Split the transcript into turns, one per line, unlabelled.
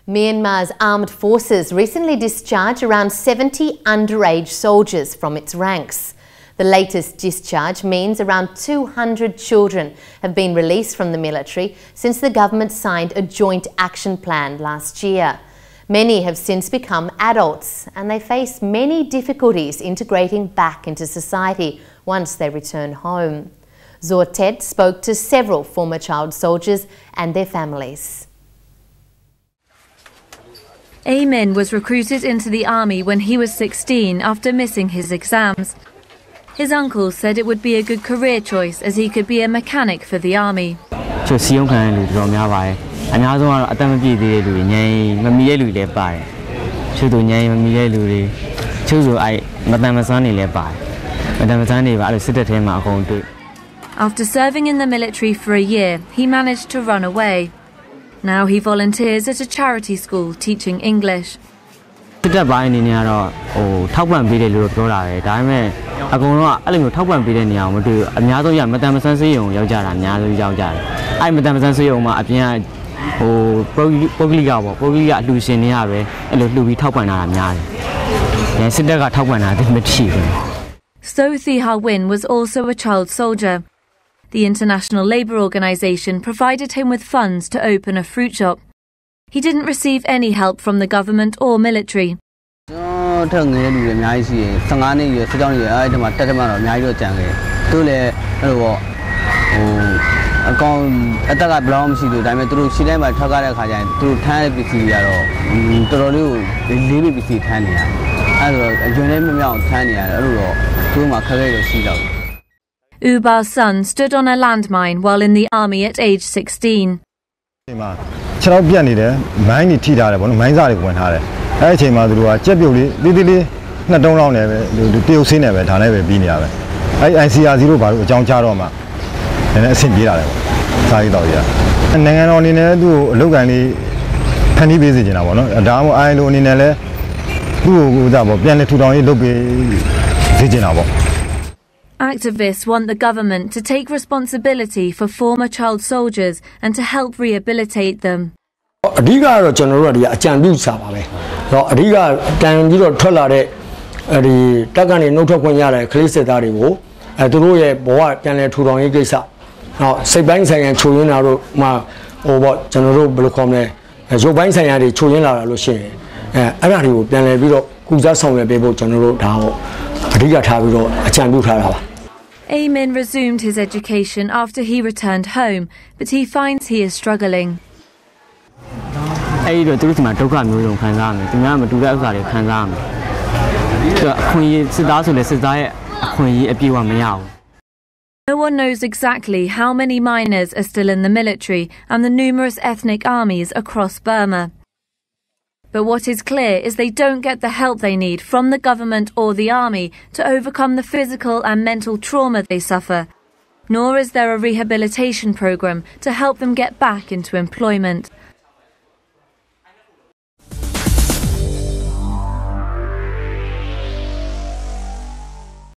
Myanmar's armed forces recently discharged around 70 underage soldiers from its ranks. The latest discharge means around 200 children have been released from the military since the government signed a joint action plan last year. Many have since become adults and they face many difficulties integrating back into society once they return home. ZawHtet spoke to several former child soldiers and their families.
Amin was recruited into the army when he was 16 after missing his exams. His uncle said it would be a good career choice as he could be a mechanic for the army. After serving in the military for a year, he managed to run away. Now he volunteers at a charity school teaching English.
He said that
ZawHtet was also a child soldier. The International Labour Organization provided him with funds to open a fruit shop. He didn't receive any help from the government or military. Uba's son stood on a landmine while in the army at age 16. Activists want the government to take responsibility for former child soldiers and to help rehabilitate them. Amin resumed his education after he returned home, but he finds he is struggling.
No
one knows exactly how many minors are still in the military and the numerous ethnic armies across Burma. But what is clear is they don't get the help they need from the government or the army to overcome the physical and mental trauma they suffer, nor is there a rehabilitation program to help them get back into employment.